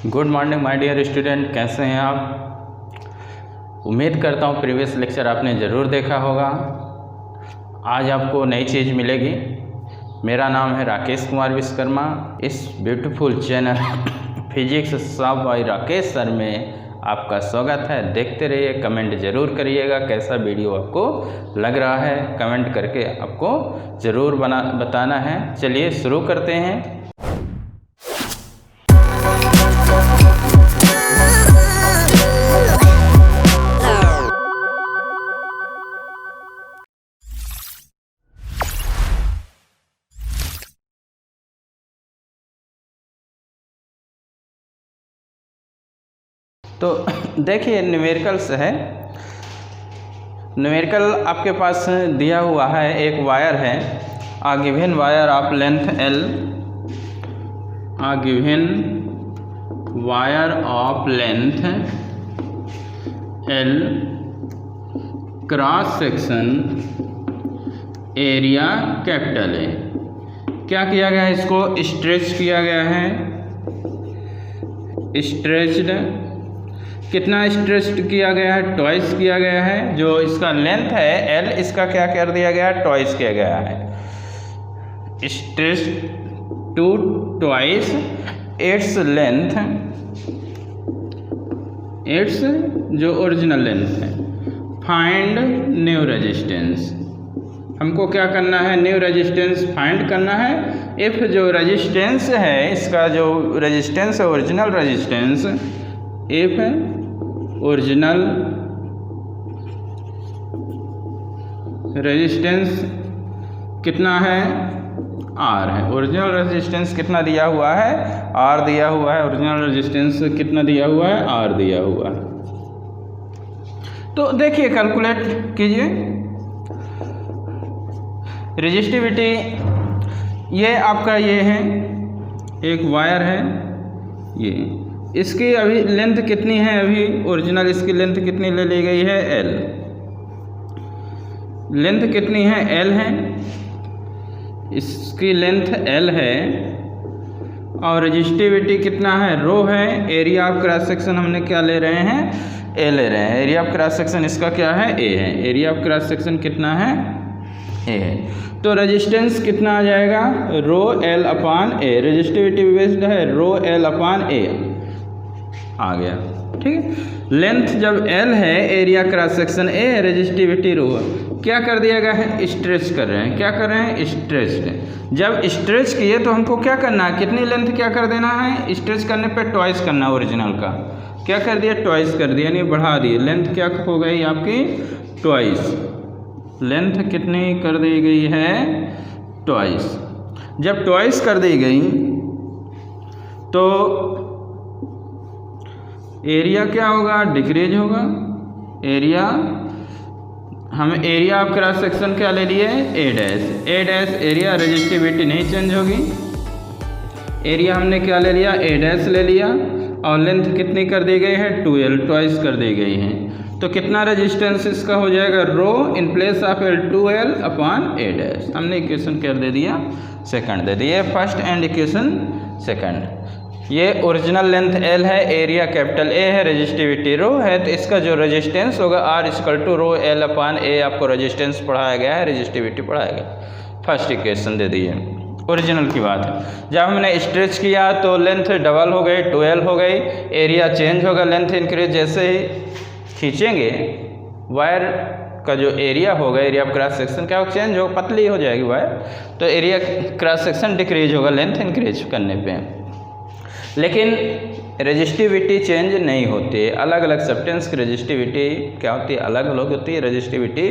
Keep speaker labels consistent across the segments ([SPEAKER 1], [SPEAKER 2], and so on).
[SPEAKER 1] Good morning my dear student, कैसे हैं आप। उम्मीद करता हूँ प्रीवियस लेक्चर आपने ज़रूर देखा होगा। आज आपको नई चीज़ मिलेगी। मेरा नाम है राकेश कुमार विश्वकर्मा। इस ब्यूटीफुल चैनल फिजिक्स सब बाय राकेश सर में आपका स्वागत है। देखते रहिए, कमेंट ज़रूर करिएगा कैसा वीडियो आपको लग रहा है। कमेंट करके आपको ज़रूर बताना है। चलिए शुरू करते हैं। तो देखिए, न्यूमेरिकल्स है। न्यूमेरिकल आपके पास दिया हुआ है, एक वायर है। A given wire of length L, a given wire of length L, cross section area capital है। क्या किया गया है, इसको स्ट्रेच किया गया है। स्ट्रेच्ड, कितना स्ट्रेच्ड किया गया है, ट्वाइस किया गया है। जो इसका लेंथ है L, इसका क्या कर दिया गया है, ट्वाइस किया गया है। Stretch to twice its length, its जो ओरिजिनल लेंथ है। फाइंड न्यू रेजिस्टेंस, हमको क्या करना है, न्यू रेजिस्टेंस फाइंड करना है। इफ़ जो रेजिस्टेंस है, इसका जो रेजिस्टेंस है original resistance, if original resistance कितना है, R है। ओरिजिनल रेजिस्टेंस कितना दिया हुआ है, R दिया हुआ है। ओरिजिनल रेजिस्टेंस कितना दिया हुआ है, R दिया हुआ है। तो देखिए, कैलकुलेट कीजिए रेजिस्टिविटी। ये आपका ये है, एक वायर है। ये इसकी अभी लेंथ कितनी है, अभी ओरिजिनल इसकी लेंथ कितनी ले ली गई है, L। लेंथ कितनी है, L है। इसकी लेंथ L है और रेजिस्टिविटी कितना है, रो है। एरिया ऑफ क्रॉस सेक्शन हमने क्या ले रहे हैं, A ले रहे हैं। एरिया ऑफ क्रॉस सेक्शन इसका क्या है, A है। एरिया ऑफ क्रॉस सेक्शन कितना है, A है। तो रेजिस्टेंस कितना आ जाएगा, रो L upon A। Resistivity based है, रो L अपान A आ गया। ठीक है। लेंथ जब L है, area cross section A, resistivity rho. क्या कर दिया गया है, स्ट्रेच कर रहे हैं। क्या कर रहे हैं, स्ट्रेच। जब स्ट्रेच किए तो हमको क्या करना है, कितनी लेंथ क्या कर देना है, स्ट्रेच करने पे ट्वाइस करना है। ओरिजिनल का क्या कर दिया, ट्वाइस कर दिया, यानी बढ़ा दिए। लेंथ क्या हो गई आपकी, ट्वाइस। लेंथ कितनी कर दी गई है, ट्वाइस। जब ट्वाइस कर दी गई तो एरिया क्या होगा, डिक्रीज होगा। एरिया, हम एरिया ऑफ क्रॉस सेक्शन क्या ले लिए, A dash. A dash area, resistivity नहीं चेंज होगी। एरिया हमने क्या ले लिया, A डैश ले लिया। और लेंथ कितनी कर दी गई है, 2L, ट्वाइस कर दी गई है। तो कितना रेजिस्टेंस इसका हो जाएगा, rho in place of L 2L upon A dash. हमने इक्वेशन क्या दे दिया, सेकंड दे दिया। First and equation second. ये ओरिजिनल लेंथ L है, एरिया कैपिटल A है, रेजिस्टिविटी रो है। तो इसका जो रेजिस्टेंस होगा R equal to rho L upon A। आपको रेजिस्टेंस पढ़ाया गया है, रेजिस्टिविटी पढ़ाया गया। फर्स्ट इक्वेशन दे दी है, ओरिजिनल की बात है। जब हमने स्ट्रेच किया तो लेंथ डबल हो गई, 2L हो गई। एरिया चेंज होगा, लेंथ इंक्रीज। जैसे ही खींचेंगे वायर का जो एरिया होगा, एरिया ऑफ क्रॉस सेक्शन क्या हो, चेंज हो, पतली हो जाएगी वायर। तो एरिया क्रॉस सेक्शन डिक्रीज होगा लेंथ इंक्रीज करने पे। लेकिन रेजिस्टिविटी चेंज नहीं होती। अलग अलग सब्सटेंस की रेजिस्टिविटी क्या होती है, अलग अलग होती है रेजिस्टिविटी।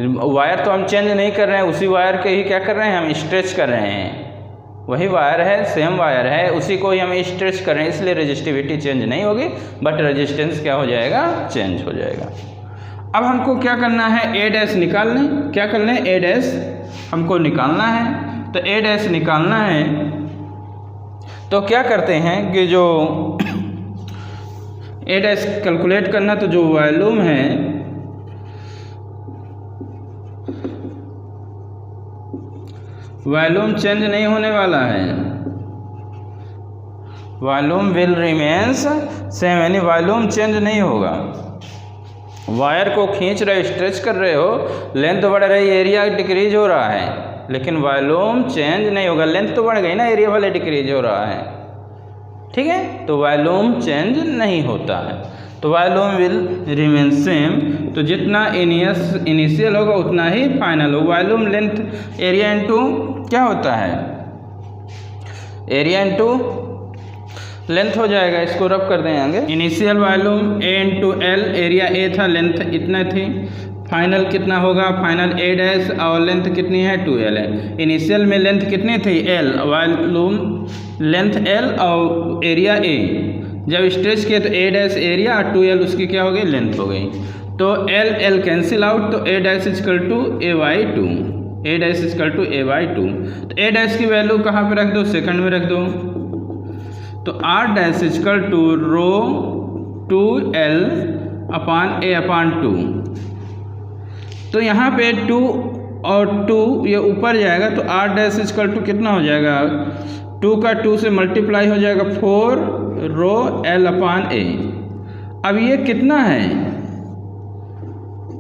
[SPEAKER 1] वायर तो हम चेंज नहीं कर रहे हैं, उसी वायर के ही क्या कर रहे हैं, हम स्ट्रेच कर रहे हैं। वही वायर है, सेम वायर है, उसी को ही हम स्ट्रेच कर रहे हैं, इसलिए रेजिस्टिविटी चेंज नहीं होगी, बट रेजिस्टेंस क्या हो जाएगा, चेंज हो जाएगा। अब हमको क्या करना है, A डैश निकाल लें। क्या कर लें, A डैश हमको निकालना है। तो A डैश निकालना है तो क्या करते हैं कि जो A डैश कैलकुलेट करना, तो जो वॉल्यूम है वॉल्यूम चेंज नहीं होने वाला है। वॉल्यूम विल रिमेन्स सेम, यानी वॉल्यूम चेंज नहीं होगा। वायर को खींच रहे, स्ट्रेच कर रहे हो, लेंथ बढ़ रही, एरिया डिक्रीज हो रहा है, लेकिन वॉल्यूम चेंज नहीं होगा। लेंथ तो बढ़ गई ना, एरिया वाले डिक्रीज हो रहा है, ठीक है, तो वॉल्यूम चेंज नहीं होता है। तो वॉल्यूम विल रिमेन सेम, तो जितना इनिशियल होगा उतना ही फाइनल होगा। वॉल्यूम लेंथ एरिया इनटू क्या होता है, एरिया इनटू लेंथ हो जाएगा। इसको रब कर दें आगे। Initial volume A into L, area A था, लेंथ इतना थी, फाइनल कितना होगा, फाइनल ए डैश, और लेंथ कितनी है 2l है। इनिशियल में लेंथ कितनी थी l, वॉल्यूम लेंथ l और एरिया a, जब स्ट्रेच किए तो a डैश एरिया और 2l उसकी क्या हो गई, लेंथ हो गई। तो l कैंसिल आउट, तो a dash equal to a/2, a dash equal to a/2। तो a डैश की वैल्यू कहाँ पे रख दो, सेकंड में रख दो। तो r dash equal to rho 2l upon a/2। तो यहाँ पे 2 और 2 ये ऊपर जाएगा, तो r डैश इजकल टू कितना हो जाएगा, 2 का 2 से मल्टीप्लाई हो जाएगा 4 रो l अपान a। अब ये कितना है,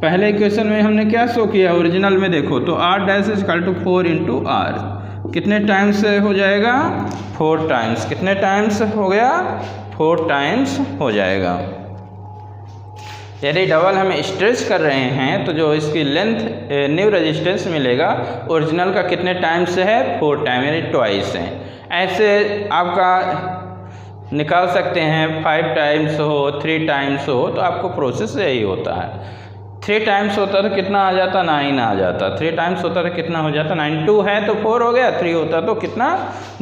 [SPEAKER 1] पहले इक्वेशन में हमने क्या शो किया, ओरिजिनल में देखो, तो r dash equal to 4 into r, कितने टाइम्स हो जाएगा, 4 टाइम्स। कितने टाइम्स हो गया, 4 टाइम्स हो जाएगा। यदि डबल हम स्ट्रेच कर रहे हैं तो जो इसकी लेंथ न्यू रेजिस्टेंस मिलेगा ओरिजिनल का कितने टाइम्स है, 4 टाइम, यानी ट्वाइस है। ऐसे आपका निकाल सकते हैं, 5 टाइम्स हो, 3 टाइम्स हो, तो आपको प्रोसेस यही होता है। 3 टाइम्स होता तो कितना आ जाता, 9 आ जाता। 3 टाइम्स होता तो कितना हो जाता, 9। 2 है तो 4 हो गया, 3 होता तो कितना,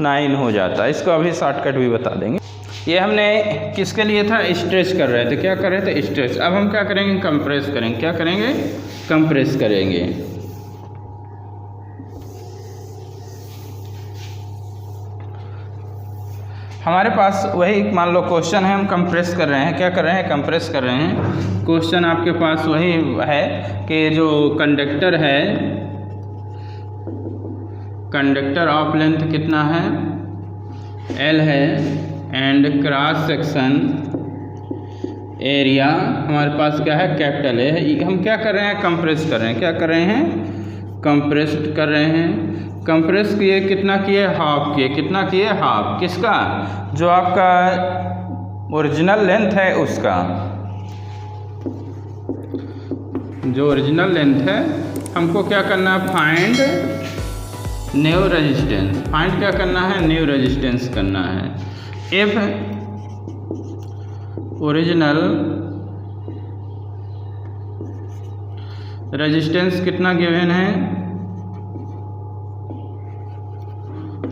[SPEAKER 1] 9 हो जाता। इसको अभी शॉर्टकट भी बता देंगे। ये हमने किसके लिए था, स्ट्रेच कर रहे थे, क्या कर रहे थे, स्ट्रेच। अब हम क्या करेंगे, कंप्रेस करेंगे। क्या करेंगे, कंप्रेस करेंगे। हमारे पास वही मान लो क्वेश्चन है, हम कंप्रेस कर रहे हैं। क्या कर रहे हैं, कंप्रेस कर रहे हैं। क्वेश्चन आपके पास वही है कि जो कंडक्टर है, कंडक्टर ऑफ लेंथ कितना है, L है, एंड क्रॉस सेक्शन एरिया हमारे पास क्या है, कैपिटल है। हम क्या कर रहे हैं, कंप्रेस कर रहे हैं। क्या कर रहे हैं, कंप्रेस कर रहे हैं। कंप्रेस किए, कितना किए, हाफ किए। कितना किए, हाफ। किसका, जो आपका ओरिजिनल लेंथ है उसका, जो ओरिजिनल लेंथ है हमको क्या करना है, फाइंड न्यू रेजिस्टेंस। फाइंड क्या करना है, न्यू रेजिस्टेंस करना है। इफ ओरिजिनल रेजिस्टेंस कितना गिवन है,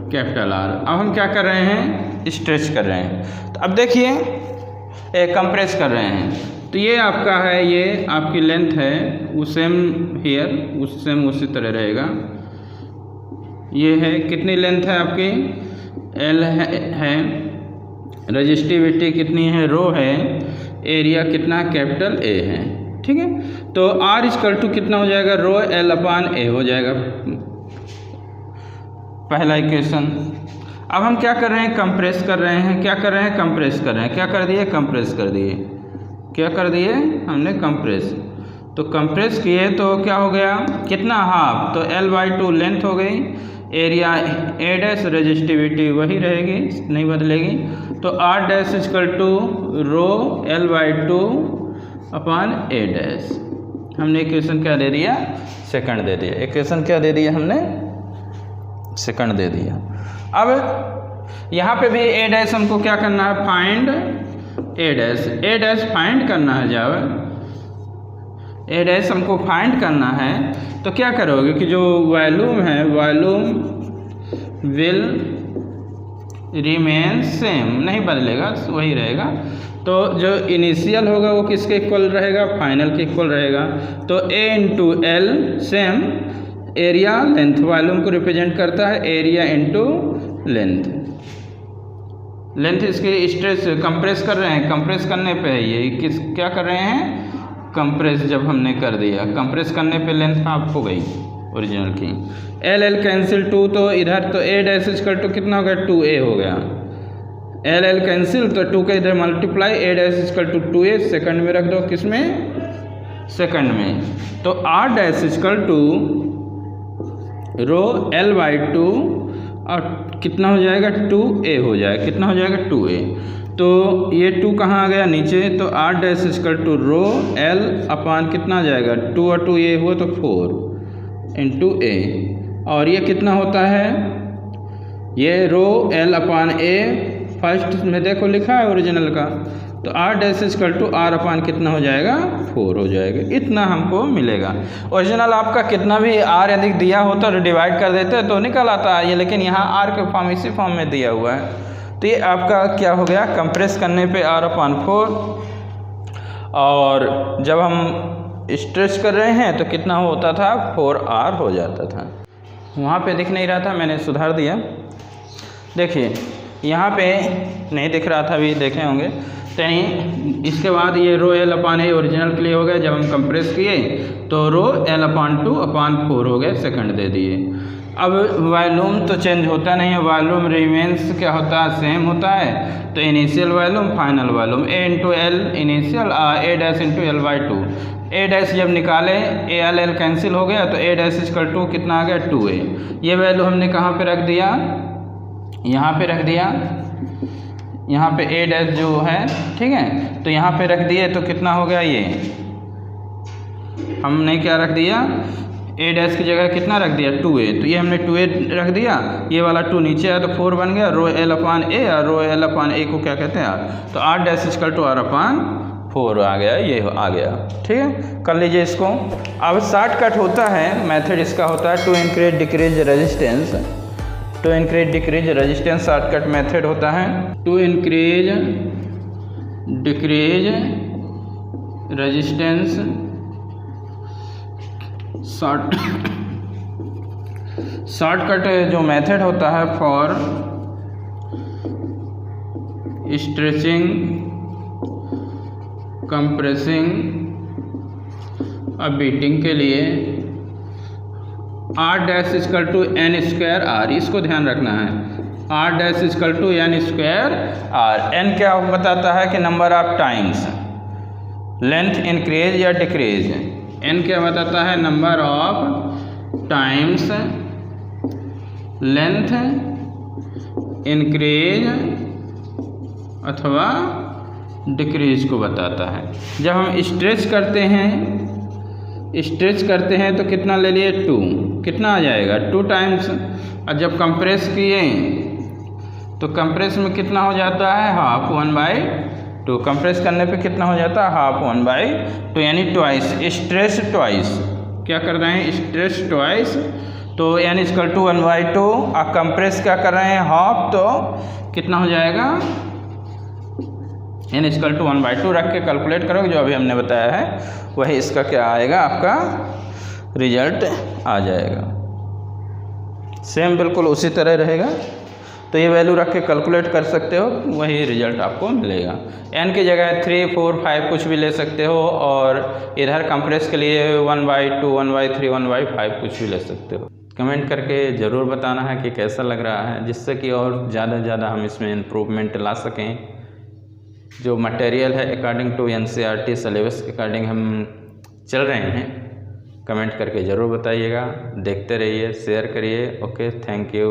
[SPEAKER 1] कैपिटल R। अब हम क्या कर रहे हैं, स्ट्रेच कर रहे हैं। तो अब देखिए, कंप्रेस कर रहे हैं, तो ये आपका है, ये आपकी लेंथ है, वो सेम हियर, उस सेम उसी तरह रहेगा। ये है, कितनी लेंथ है आपकी, L है, रजिस्टिविटी कितनी है, रो है, एरिया कितना, कैपिटल A है, ठीक है। तो R इक्वल टू कितना हो जाएगा, रो L अपान A हो जाएगा, पहला इक्वेशन। अब हम क्या कर रहे हैं, कंप्रेस कर रहे हैं। क्या कर रहे हैं, कंप्रेस कर रहे हैं। क्या कर दिए, कंप्रेस कर दिए। क्या कर दिए हमने, कंप्रेस। तो कंप्रेस किए तो क्या हो गया, कितना, हाफ, तो L/2 लेंथ हो गई, एरिया A डैश, रेजिस्टिविटी वही रहेगी, नहीं बदलेगी। तो R dash equal to rho L/2 upon A dash. हमने इक्वेशन क्या दे दिया, सेकंड दे दिया। इक्वेशन क्या दे दिया हमने, सेकंड दे दिया। अब यहाँ पे भी A डैश हमको क्या करना है, find A dash. A dash find करना है, जब A डैश हमको फाइंड करना है तो क्या करोगे कि जो वॉल्यूम है, वॉल्यूम विल रिमेन सेम, नहीं बदलेगा, वही रहेगा। तो जो इनिशियल होगा वो किसके इक्वल रहेगा, फाइनल के इक्वल रहेगा। तो A into L same, area length, volume को रिप्रेजेंट करता है, एरिया इंटू लेंथ। लेंथ इसके स्ट्रेच कंप्रेस कर रहे हैं, कंप्रेस करने पे है ये किस, क्या कर रहे हैं, कंप्रेस। जब हमने कर दिया, कंप्रेस करने पे लेंथ हाफ हो गई ओरिजिनल की। L कैंसिल 2, तो इधर तो A डैश इक्वल टू कितना हो गया, 2A हो गया। एल एल कैंसिल, तो 2 का इधर multiply, a dash equal to 2a, second में रख दो, किसमें, सेकंड में। तो r dash equal to rho l/2 और कितना हो जाएगा, 2a हो जाएगा, कितना हो जाएगा, 2a। तो ये 2 कहाँ आ गया, नीचे, तो r dash equal to rho l upon कितना आ जाएगा, 2 और 2 ये हुआ तो 4 इंटू a, और ये कितना होता है, ये rho l upon a first में देखो लिखा है ओरिजिनल का, तो r dash equal to r upon कितना हो जाएगा, 4 हो जाएगा, इतना हमको मिलेगा। ओरिजिनल आपका कितना भी r यदि दिया होता तो डिवाइड कर देते तो निकल आता है ये, लेकिन यहाँ r के फॉर्म इसी फॉर्म में दिया हुआ है। तो ये आपका क्या हो गया, कंप्रेस करने पे r अपान 4, और जब हम स्ट्रेच कर रहे हैं तो कितना होता था, 4r हो जाता था। वहाँ पे दिख नहीं रहा था, मैंने सुधार दिया। देखिए यहाँ पे नहीं दिख रहा था, अभी देखे होंगे। तो इसके बाद ये rho l upon a original के लिए हो गया, जब हम कंप्रेस किए तो रो l अपान 2 अपान 4 हो गए, सेकंड दे दिए। अब वॉल्यूम तो चेंज होता नहीं है, वॉल्यूम रिमेंस क्या होता है, सेम होता है। तो initial volume final volume, a into L initial, a dash into l/2। a dash जब निकाले, a l कैंसिल हो गया, तो a डैश इक्वल टू कितना आ गया, 2a। ये वैल्यू हमने कहाँ पे रख दिया, यहाँ पे रख दिया, यहाँ पे a डैश जो है, ठीक है, तो यहाँ पे रख दिए तो कितना हो गया, ये हमने क्या रख दिया, a डैश की जगह कितना रख दिया, 2a। तो ये हमने 2a रख दिया, ये वाला 2 नीचे आया तो 4 बन गया, रो l अपान a, और रो l अपान a को क्या कहते हैं, r। तो r dash equal to r upon 4 आ गया, ये आ गया, ठीक है। कर लीजिए इसको। अब शॉर्टकट होता है, मेथड इसका होता है to increase decrease resistance, to increase decrease resistance shortcut method होता है। To increase decrease resistance shortcut जो मेथड होता है फॉर स्ट्रेचिंग, कंप्रेसिंग और बीटिंग के लिए r dash equal to n square r, इसको ध्यान रखना है। r dash equal to n square r, n क्या बताता है कि number of times length increase या डिक्रीज, n क्या बताता है, number of times length increase अथवा डिक्रीज को बताता है। जब हम स्ट्रेच करते हैं तो कितना ले लिए, 2, कितना आ जाएगा, 2 टाइम्स। और जब कंप्रेस किए तो कंप्रेस में कितना हो जाता है, हाफ 1/2। कंप्रेस करने पे कितना हो जाता है, हाफ 1/2, यानी ट्वाइस, स्ट्रेच ट्वाइस। क्या कर रहे हैं, स्ट्रेच ट्वाइस। तो n इक्वल टू 1/2, और कंप्रेस क्या कर रहे हैं, हाफ, तो कितना हो जाएगा, n इक्वल टू 1/2 रख के कैलकुलेट करोगे, जो अभी हमने बताया है वही इसका क्या आएगा, आपका रिजल्ट आ जाएगा। सेम बिल्कुल उसी तरह रहेगा। तो ये वैल्यू रख के कैलकुलेट कर सकते हो, वही रिजल्ट आपको मिलेगा। n की जगह 3, 4, 5 कुछ भी ले सकते हो, और इधर कंप्रेस के लिए 1/2, 1/3, 1/5 कुछ भी ले सकते हो। कमेंट करके ज़रूर बताना है कि कैसा लग रहा है, जिससे कि और ज़्यादा से ज़्यादा हम इसमें इम्प्रूवमेंट ला सकें। जो मटेरियल है अकॉर्डिंग टू NCERT सिलेबस के अकॉर्डिंग हम चल रहे हैं। कमेंट करके ज़रूर बताइएगा, देखते रहिए, शेयर करिए। Okay, thank you.